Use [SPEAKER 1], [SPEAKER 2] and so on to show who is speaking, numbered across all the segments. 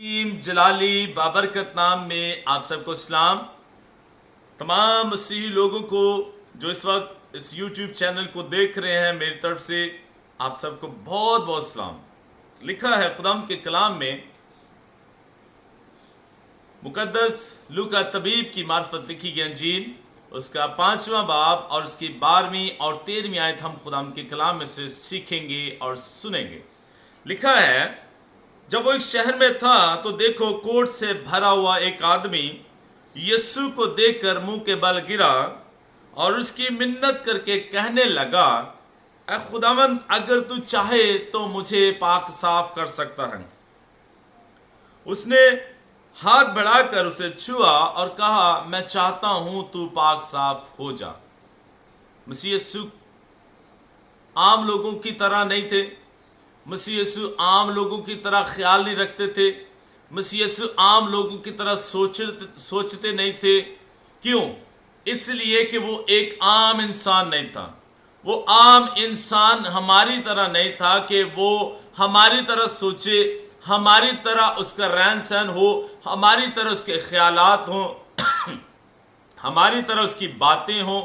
[SPEAKER 1] जलाली बाबरकत नाम में आप सबको सलाम। तमाम मसीही लोगों को जो इस वक्त इस YouTube चैनल को देख रहे हैं, मेरी तरफ से आप सबको बहुत बहुत सलाम। लिखा है खुदाम के कलाम में, मुकद्दस लूका तबीब की मार्फत लिखी गई अंजील उसका 5वां बाब और उसकी 12वीं और 13वीं आयत हम खुदाम के कलाम में से सीखेंगे और सुनेंगे। लिखा है, जब वो एक शहर में था तो देखो कोढ़ से भरा हुआ एक आदमी यीशु को देखकर मुंह के बल गिरा और उसकी मिन्नत करके कहने लगा, ऐ खुदावंद, अगर तू चाहे तो मुझे पाक साफ कर सकता है। उसने हाथ बढ़ाकर उसे छुआ और कहा, मैं चाहता हूं तू पाक साफ हो जा। मसीह यीशु आम लोगों की तरह नहीं थे। मसीह यीशु आम लोगों की तरह ख्याल नहीं रखते थे। मसीह यीशु आम लोगों की तरह सोचते नहीं थे। क्यों? इसलिए कि वो एक आम इंसान नहीं था। वो आम इंसान हमारी तरह नहीं था कि वो हमारी तरह सोचे, हमारी तरह उसका रहन सहन हो, हमारी तरह उसके ख्यालात हों, हमारी तरह उसकी बातें हों।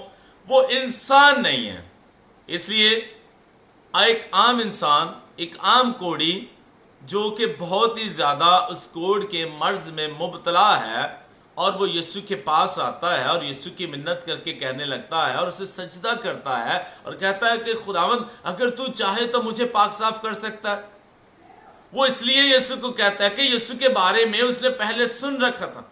[SPEAKER 1] वो इंसान नहीं है। इसलिए एक आम इंसान, एक आम कोढ़ी जो कि बहुत ही ज़्यादा उस कोढ़ के मर्ज में मुब्तला है, और वो यीशु के पास आता है और यीशु की मिन्नत करके कहने लगता है और उसे सजदा करता है और कहता है कि खुदावंद, अगर तू चाहे तो मुझे पाक साफ कर सकता है। वो इसलिए यीशु को कहता है कि यीशु के बारे में उसने पहले सुन रखा था,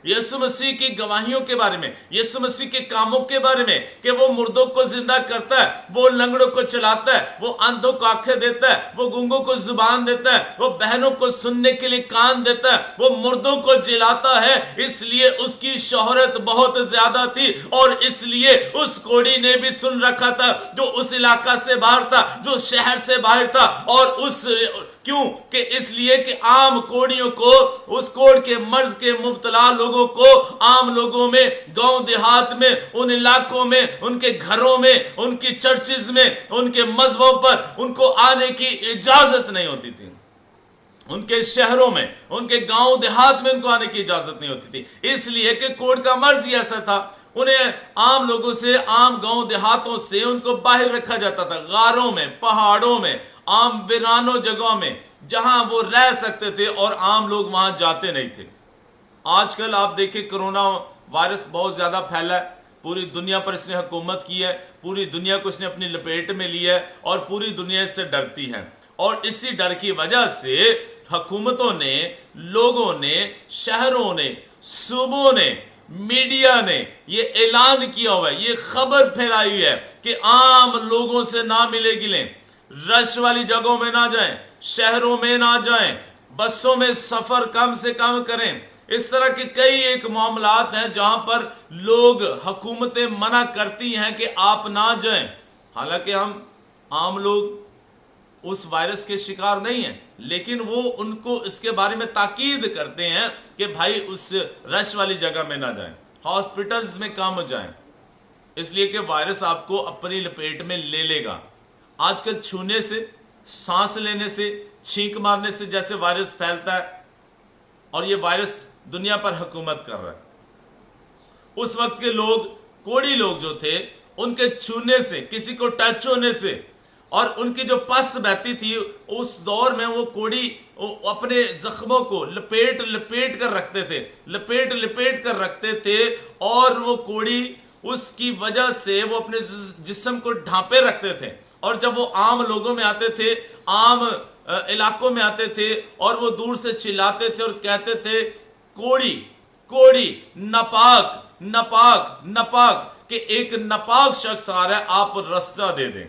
[SPEAKER 1] यीशु मसीह की गवाहियों के बारे में, यीशु मसीह के कामों के बारे में, कि वो मुर्दों को जिंदा करता है, वो लंगड़ों को चलाता है, वो अंधों को आंखें देता है, वो गूंगों को जुबान देता है, वो बहनों को सुनने के लिए कान देता है, वो मुर्दों को जिलाता है। इसलिए उसकी शोहरत बहुत ज्यादा थी और इसलिए उस कोढ़ी ने भी सुन रखा था, जो उस इलाका से बाहर था, जो शहर से बाहर था। और उस क्यों कि इसलिए कि आम कोढ़ियों को, उस कोढ़ के मर्ज के मुब्तला लोगों को, आम लोगों में, गांव देहात में, उन इलाकों में, उनके घरों में, उनकी चर्चिज में, उनके मजहबों पर उनको आने की इजाजत नहीं होती थी। उनके शहरों में, उनके गांव देहात में उनको आने की इजाजत नहीं होती थी। इसलिए कि कोढ़ का मर्ज ही ऐसा था। उन्हें आम लोगों से, आम गांव देहातों से उनको बाहर रखा जाता था, गारों में, पहाड़ों में, आम वीरानों जगहों में, जहां वो रह सकते थे और आम लोग वहां जाते नहीं थे। आजकल आप देखें, कोरोना वायरस बहुत ज़्यादा फैला है। पूरी दुनिया पर इसने हुकूमत की है, पूरी दुनिया को इसने अपनी लपेट में लिया है और पूरी दुनिया इससे डरती है। और इसी डर की वजह से हुकूमतों ने, लोगों ने, शहरों ने, सूबों ने, मीडिया ने ये ऐलान किया हुआ है, ये खबर फैलाई है कि आम लोगों से ना मिले गिलें, रश वाली जगहों में ना जाएं, शहरों में ना जाएं, बसों में सफर कम से कम करें। इस तरह के कई एक मामलात हैं जहां पर लोग, हुकूमतें मना करती हैं कि आप ना जाएं। हालांकि हम आम लोग उस वायरस के शिकार नहीं हैं, लेकिन वो उनको इसके बारे में ताकीद करते हैं कि भाई उस रश वाली जगह में ना जाएं, हॉस्पिटल्स में कम जाएं, इसलिए कि वायरस आपको अपनी लपेट में ले लेगा। आजकल छूने से, सांस लेने से, छींक मारने से जैसे वायरस फैलता है, और ये वायरस दुनिया पर हुकूमत कर रहा है। उस वक्त के लोग, कोढ़ी लोग जो थे, उनके छूने से, किसी को टच होने से, और उनकी जो पस बहती थी, उस दौर में वो कोढ़ी अपने जख्मों को लपेट लपेट कर रखते थे, लपेट लपेट कर रखते थे। और वो कोढ़ी, उसकी वजह से वो अपने जिस्म को ढांपे रखते थे। और जब वो आम लोगों में आते थे, आम इलाकों में आते थे, और वो दूर से चिल्लाते थे और कहते थे, कोढ़ी कोढ़ी, नपाक नपाक नपाक, कि एक नपाक शख्स आ रहा है, आप रास्ता दे दें,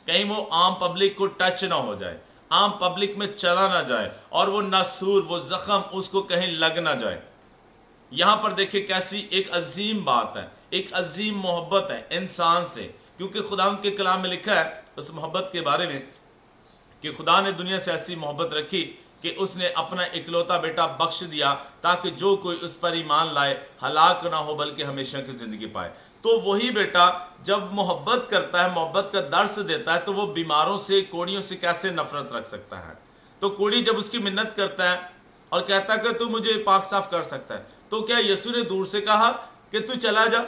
[SPEAKER 1] कहीं वो आम पब्लिक को टच ना हो जाए, आम पब्लिक में चला ना जाए, और वो नासूर, वो जख्म उसको कहीं लग ना जाए। यहां पर देखिए कैसी एक अजीम बात है, एक अजीम मोहब्बत है इंसान से। क्योंकि खुदा के कलाम में लिखा है उस मोहब्बत के बारे में कि खुदा ने दुनिया से ऐसी मोहब्बत रखी कि उसने अपना इकलौता बेटा बख्श दिया, ताकि जो कोई उस पर ईमान लाए हलाक ना हो बल्कि हमेशा की जिंदगी पाए। तो वही बेटा जब मोहब्बत करता है, मोहब्बत का दर्स देता है, तो वो बीमारों से, कोढ़ियों से कैसे नफरत रख सकता है। तो कोढ़ी जब उसकी मिन्नत करता है और कहता कि तू मुझे पाक साफ कर सकता है, तो क्या यीशु ने दूर से कहा कि तू चला जा?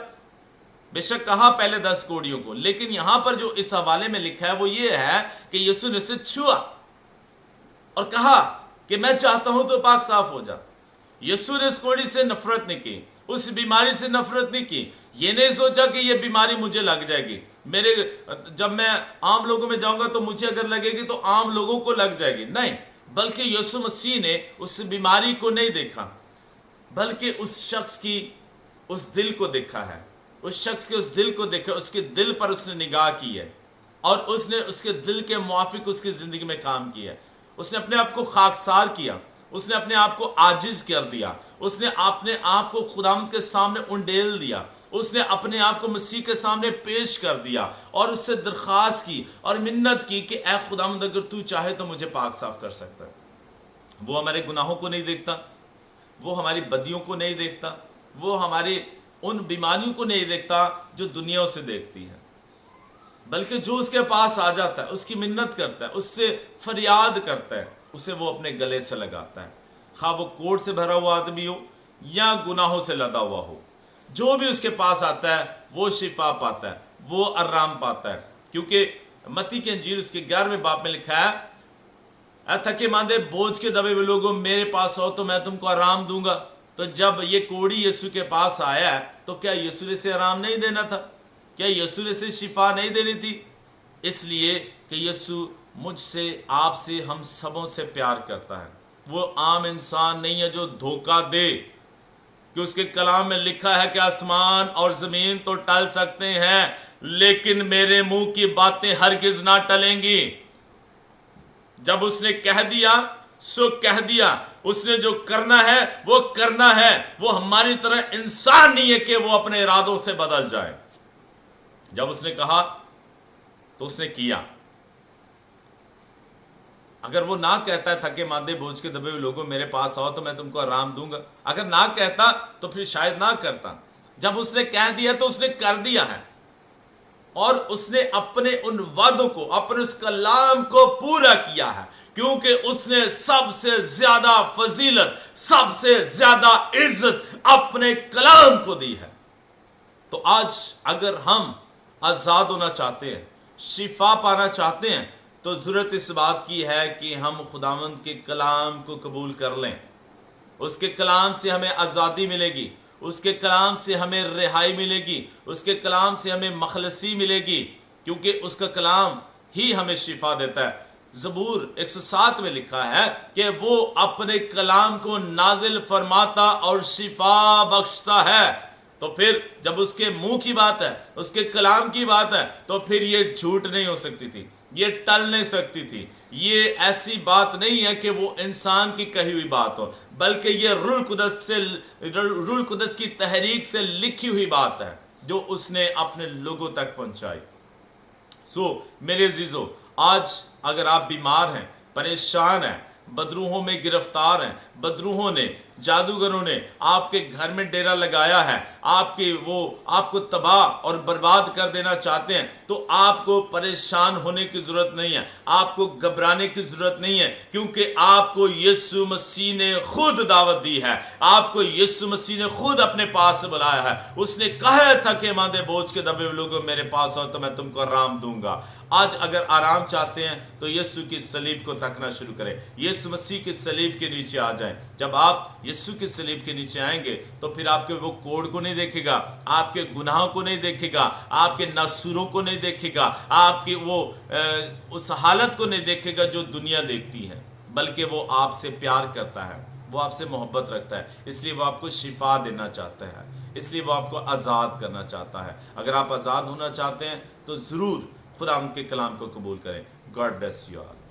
[SPEAKER 1] बेशक कहा पहले 10 कोड़ियों को, लेकिन यहां पर जो इस हवाले में लिखा है वो ये है कि यीशु ने उसे छुआ और कहा कि मैं चाहता हूं तो पाक साफ हो जा। यीशु ने उस कोड़ी से नफरत नहीं की, उस बीमारी से नफरत नहीं की। ये नहीं सोचा कि ये बीमारी मुझे लग जाएगी, जब मैं आम लोगों में जाऊंगा तो मुझे अगर लगेगी तो आम लोगों को लग जाएगी। नहीं, बल्कि यीशु मसीह ने उस बीमारी को नहीं देखा, बल्कि उस शख्स की उस दिल को देखा है। उस शख्स के उस दिल को देखा, उसके दिल पर उसने निगाह की है और उसने उसके दिल के मुआफिक उसकी जिंदगी में काम किया है। उसने अपने आप को खाकसार किया, उसने अपने आप को आजिज कर दिया, उसने अपने आप को खुदावंद के सामने उंडेल दिया, उसने अपने आप को मसीह के सामने पेश कर दिया और उससे दरख्वास्त की और मिन्नत की कि ऐ खुदावंद अगर तू चाहे तो मुझे पाक साफ कर सकता है। वो हमारे गुनाहों को नहीं देखता, वो हमारी बदियों को नहीं देखता, वो हमारे उन बीमारियों को नहीं देखता जो दुनिया से देखती है, बल्कि जो उसके पास आ जाता है उसकी मिन्नत करता है, उससे फरियाद करता है, उसे वो अपने गले से लगाता है। खा वो कोढ़ से भरा हुआ आदमी हो या गुनाहों से लदा हुआ हो, जो भी उसके पास आता है वो शिफा पाता है, वो आराम पाता है। क्योंकि मत्ती की इंजील उसके 11वें बाब में लिखा है, ऐ थके मांदे बोझ के दबे हुए लोगों मेरे पास आओ तो मैं तुमको आराम दूंगा। तो जब ये कोढ़ी यीशु के पास आया है तो क्या यीशु ने इसे आराम नहीं देना था? क्या यीशु ने इसे शिफा नहीं देनी थी? इसलिए कि यीशु मुझसे, आपसे, हम सबों से प्यार करता है। वो आम इंसान नहीं है जो धोखा दे, कि उसके कलाम में लिखा है कि आसमान और जमीन तो टल सकते हैं लेकिन मेरे मुंह की बातें हरगिज ना टलेंगी। जब उसने कह दिया सो कह दिया, उसने जो करना है वो करना है। वो हमारी तरह इंसान नहीं है कि वो अपने इरादों से बदल जाए। जब उसने कहा तो उसने किया। अगर वो ना कहता है थके मांदे बोझ के दबे हुए लोगों मेरे पास आओ तो मैं तुमको आराम दूंगा, अगर ना कहता तो फिर शायद ना करता। जब उसने कह दिया तो उसने कर दिया है और उसने अपने उन वादों को, अपने उस कलाम को पूरा किया है, क्योंकि उसने सबसे ज्यादा फजीलत, सबसे ज्यादा इज्जत अपने कलाम को दी है। तो आज अगर हम आजाद होना चाहते हैं, शिफा पाना चाहते हैं, तो जरूरत इस बात की है कि हम खुदावंद के कलाम को कबूल कर लें। उसके कलाम से हमें आज़ादी मिलेगी, उसके कलाम से हमें रिहाई मिलेगी, उसके कलाम से हमें मखलसी मिलेगी, क्योंकि उसका कलाम ही हमें शिफा देता है। ज़बूर 107 में लिखा है कि वो अपने कलाम को नाजिल फरमाता और शिफा बख्शता है। तो फिर जब उसके मुंह की बात है, उसके कलाम की बात है, तो फिर ये झूठ नहीं हो सकती थी, ये टल नहीं सकती थी। ये ऐसी बात नहीं है कि वो इंसान की कही हुई बात हो, बल्कि ये रूह कुदस की तहरीक से लिखी हुई बात है जो उसने अपने लोगों तक पहुंचाई। मेरे अजीजों, आज अगर आप बीमार हैं, परेशान हैं, बदरूहों में गिरफ्तार हैं, बदरूहों ने, जादूगरों ने आपके घर में डेरा लगाया है, आपको तबाह और बर्बाद कर देना चाहते हैं, तो आपको परेशान होने की जरूरत नहीं है, आपको घबराने की जरूरत नहीं है, क्योंकि आपको यीशु मसीह ने खुद दावत दी है, आपको यीशु मसीह ने खुद अपने पास से बुलाया है। उसने कहा था कि मांदे बोझ के दबे हुए लोगों मेरे पास आओ तो मैं तुमको आराम दूंगा। आज अगर आराम चाहते हैं तो यीशु की सलीब को तकना शुरू करें, यीशु मसीह की सलीब के नीचे आ जाएं। जब आप यीशु की सलीब के नीचे आएंगे तो फिर आपके वो कोड़ को नहीं देखेगा, आपके गुनाहों को नहीं देखेगा, आपके नासूरों को नहीं देखेगा, आपकी वो उस हालत को नहीं देखेगा जो दुनिया देखती है, बल्कि वो आपसे प्यार करता है, वो आपसे मोहब्बत रखता है, इसलिए वो आपको शिफा देना चाहता है, इसलिए वो आपको आज़ाद करना चाहता है। अगर आप आज़ाद होना चाहते हैं तो ज़रूर खुदा उनके कलाम को कबूल करें। God bless you all.